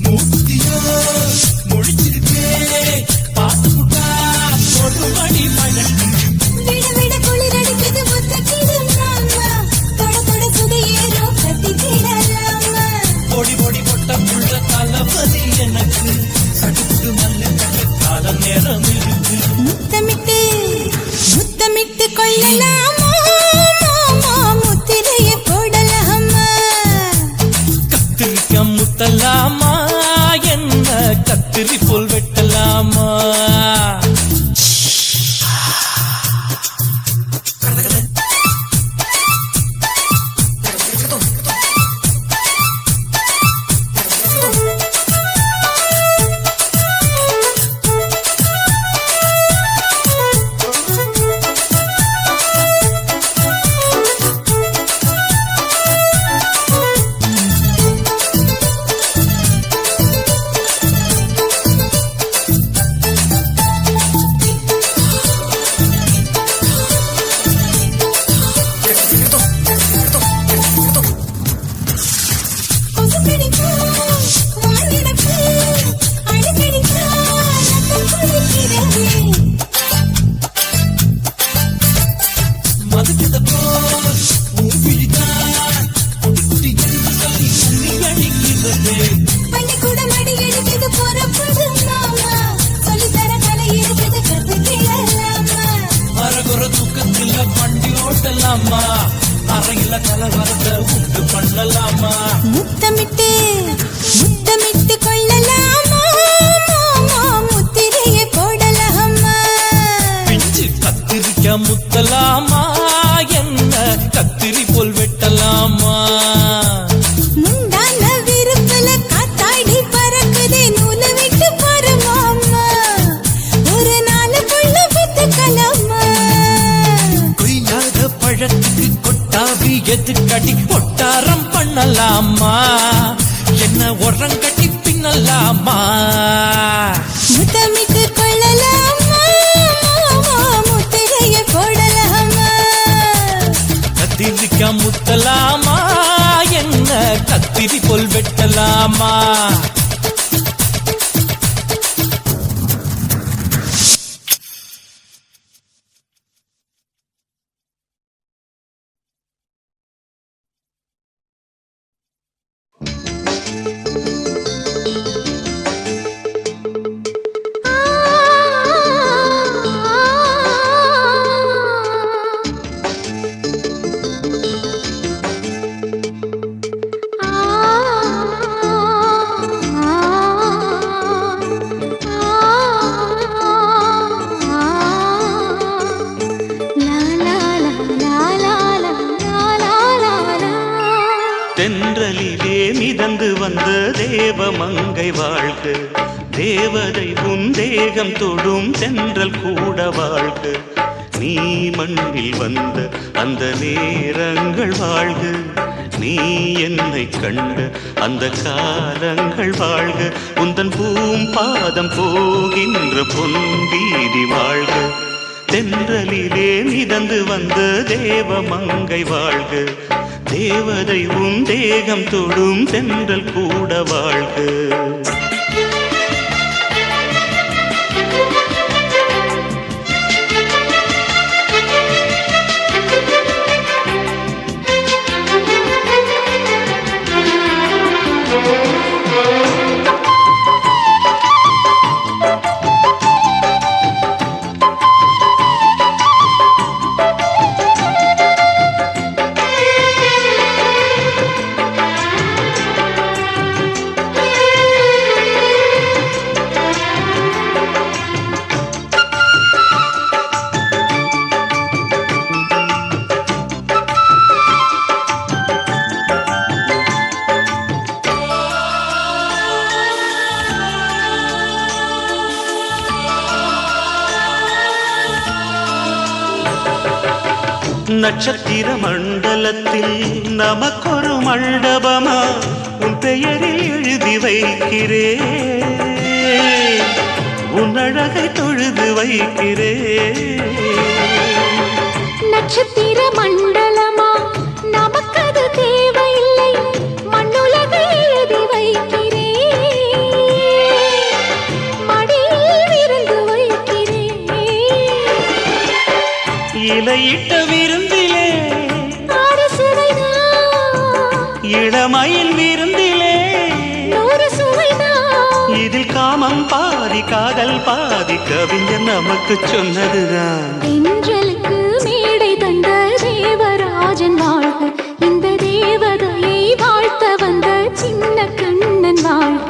மூத்தியா முடிச்சிருக்கே பாத்து புட்டா ஒரு மணி மழை
விட விட குளிர் அடிக்குது முத்தக்கிடும் மாமா தொட தொட சுதையேறும் கத்திக்கிடலாமா
பொடி பொடி பொட்ட புள்ள தளபதி எனக்கு சடுக்கு மல்லு கால நேரம் இருக்கு
முத்தமிட்டு முத்தமிட்டு கொள்ளலாமா மாமா முத்திரையை போடலாமா
கத்திரிக்கா முத்தலாமா என்ன கத்திரி போல் வெட்டலாமா மதுக்கிட்ட போல் மூவிழிதான் குட்டி என்று சொல்லி உண்ணி அடிக்கிறது
பள்ளிக்கூடம் அடி எடுக்குது போறப்பது மாமா சொல்லித்தர கலை இருக்குது கத்துக்கிடலாமா
அரகுற தூக்கத்தில் வண்டி ஓட்டலாமா அறையில கலவரத்தை உண்டு பண்ணலாமா
முத்தமிட்டு முத்தமிட்டு கொள்ளலாமா மாமா முத்திரையை போடலாமா
பிஞ்சு கத்திரிக்கா முத்தலாமா என்ன கத்திரி போல் வெட்டலாமா
முந்தான விருப்பல காத்தாடி பறக்குதே நூலு விட்டு பரமாமா ஒரு நாளுக்குள்ள விட்டுக்கலாமா
கொய்யாத பழத்துக்கு கொட்டாவி எதுக்கடி கொட்டாரம் பண்ணலாமா என்ன உரம் கட்டி பின்னலாமா
முத்தமிட்டு கொள்ளலாமா மாமா முத்திரையை போடலாமா
கத்திரிக்கா முத்தலாமா என்ன கத்திரி போல் வெட்டலாமா
தென்றலிலே மிதந்து வந்த தேவமங்கை வாழ்க, தேவதை உன் தேகம் தொடும் தென்றல் கூட வாழ்க. நீ மண்ணில் வந்த அந்த நேரங்கள் வாழ்க,
நீ என்னை கண்ட அந்த காலங்கள் வாழ்க உந்தன் பூம்பாதம் போகின்ற பொன்வீதி வாழ்க தென்றலிலே மிதந்து வந்த தேவ மங்கை வாழ்க தேவதை உன் தேகம் தொடும் தென்றல் கூட வாழ்க நட்சத்திர மண்டலத்தில் நமக்கொரு மண்டபமா உன் பெயரில் எழுதி வைக்கிறேன் உன் அழகை தொழுது வைக்கிறேன்
நட்சத்திர மண்டலமா நமக்கது தேவையில்லை மண்ணுலகை எழுதி வைக்கிறேன் மடியில் விருந்து வைக்கிறேன்
இலையிட்ட விருந்திலே
ஆறு சுவைதான்
இளமையில் விருந்திலே
நூறு சுவைதான்
இதில் காமம் பாதி காதல் பாதி கவிஞர் நமக்கு சொன்னதுதான்
தென்றலுக்கு மேடை தந்த தேவராஜன் வாழ்க இந்த தேவதையை வாழ்த்த வந்த சின்ன கண்ணன் வாழ்க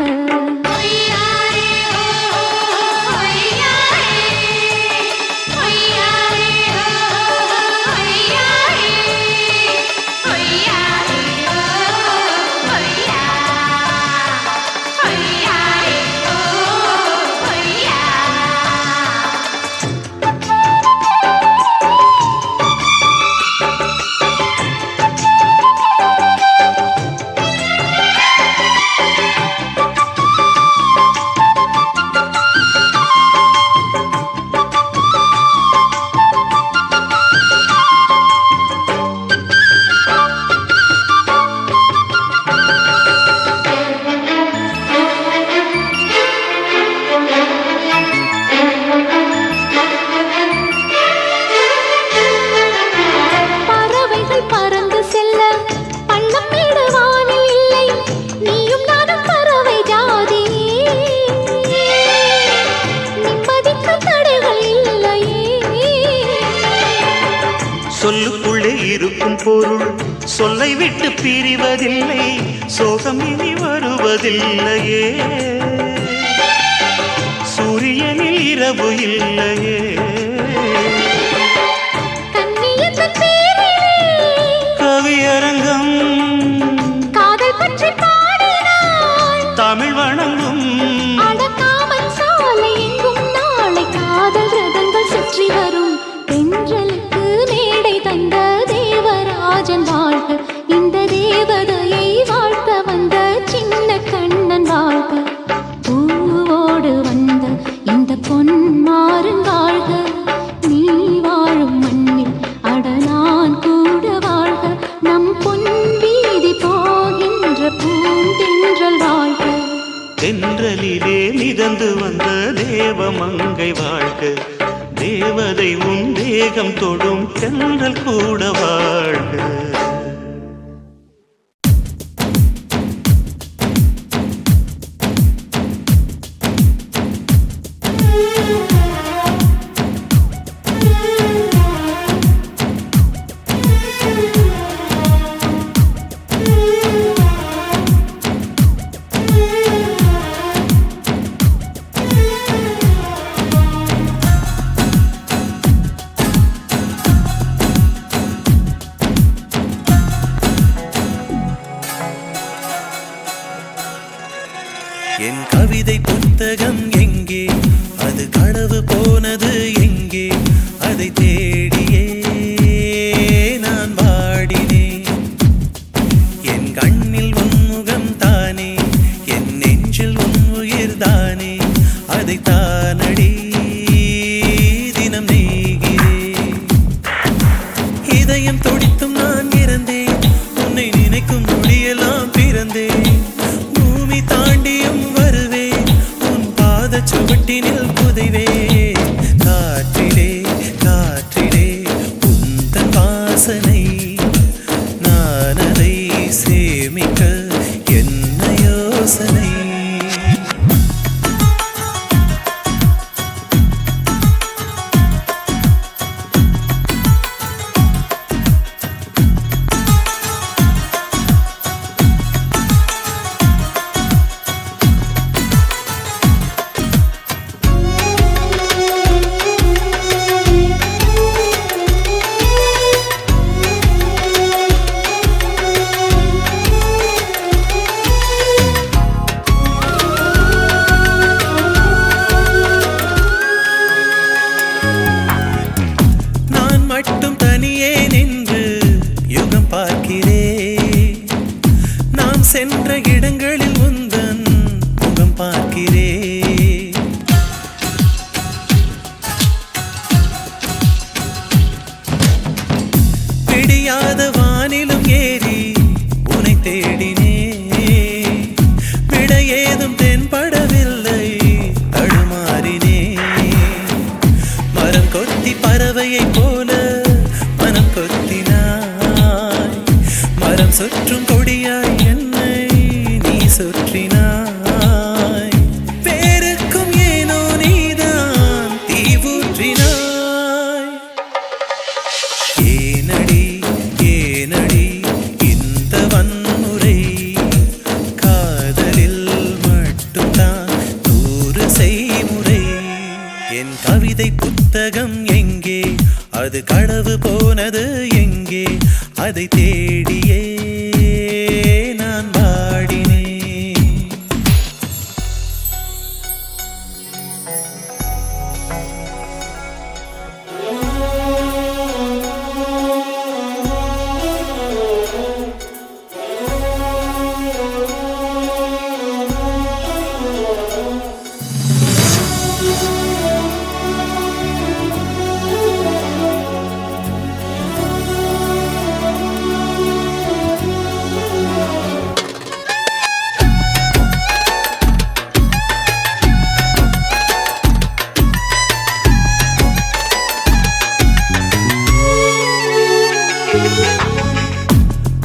சொல்லுக்குள்ளே இருக்கும் பொருள் சொல்லை விட்டு பிரிவதில்லை சோகம் இனி வருவதில்லையே சூரியனில் இரவு இல்லையே கவியரங்கம்
காதல் பற்றி பாடினாள்
தமிழ் வணங்கும்
அடக்காமல் சாலை எங்கும் நாளை காதல் ரதங்கள் சுற்றி வரும் தென்றலுக்கு மேடை தந்த தேவராஜன் வாழ்க இந்த தேவதையை வாழ்த்த வந்த சின்ன கண்ணன் வாழ்க பூவோடு வந்த இந்த பொன்மாறன் வாழ்க நீ வாழும் மண்ணில் அட நான் கூட வாழ்க நம் பொன் வீதி போகின்ற பூந்தென்றல் வாழ்க
தென்றலிலே மிதந்து வந்த தேவமங்கை வாழ்க தேவதை உன் தேகம் தொடும் தென்றல் கூட வாழ்க
தானடி தினம் நெய்கிறேன். இதயம் துடித்தும் நான் இறந்தேன், உன்னை நினைக்கும் நொடியெல்லாம் பிறந்தேன். பூமி தாண்டியும் வருவேன், உன் பாத சுவட்டினில் புதைவேன். காற்றிலே காற்றிலே உந்தன் வாசனை, நான் அதை சேமிக்க என்ன யோசனை? மட்டும் தனியே நின்று யுகம் பார்க்கிறேன். நாம் சென்ற இடங்களில் உந்தன் முகம் பார்க்கிறேன். பிடியாத வானிலும் ஏறி உன்னை தேடினேன். விட ஏதும் தென்படவில்லை, தடுமாறினேன். மரம் கொத்தி பறவையை போல மனம் கொத்தினாய். மரம் சுற்றும் கொடியாய் என்னை நீ சுற்றினாய். பேருக்கும் ஏனோ நீதான் தீவூற்றினாய். ஏனடி ஏனடி இந்த வன்முறை? காதலில் மட்டும்தான் 100 செய்முறை. என் கவிதை புத்தகம் எங்கே? அது களவு போனது எங்கே? அதை தேடியே நான் பாடினேன்.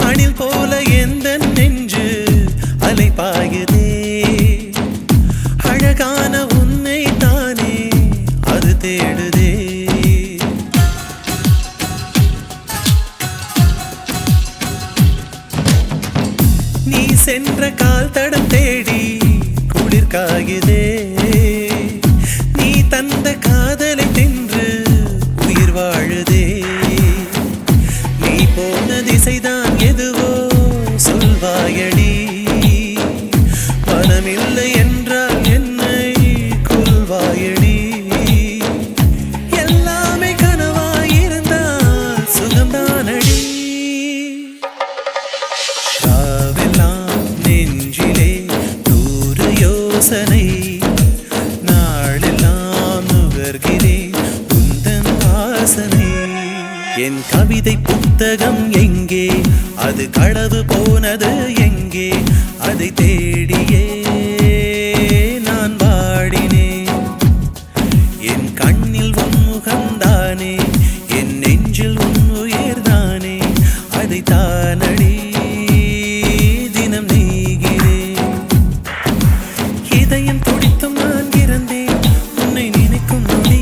அணில் போல எந்த நெஞ்சு அலைபாயுதே. அழகான உன்னை தானே அது தேடுதே. நீ சென்ற கால் தடம் தேடி குளிர் காயுதே. நீ தந்த காதலை தின்று உயிர் வாழுதே. நீ போன திசைதான் எதுவோ சொல்வாயடி. மனமில்லை என்றால் என்னை கொல்வாயடி. எல்லாமே கனவாயிருந்தால் சுகம்தானடி. ராவெல்லாம் நெஞ்சிலே 100 யோசனை. நாளெல்லாம் நுகர்கிறேன் உந்தன் வாசனை. என் கவிதை புத்தகம் எங்கே? அது களவு போனது எங்கே? அதை தேடியே நான் பாடினேன். என் கண்ணில் உன் முகம்தானே, என் நெஞ்சில் உன் உயிர்தானே. அதை தானடி தினம் நெய்கிறேன். இதயம் துடித்தும் நான் இறந்தேன், உன்னை நினைக்கும் நொடி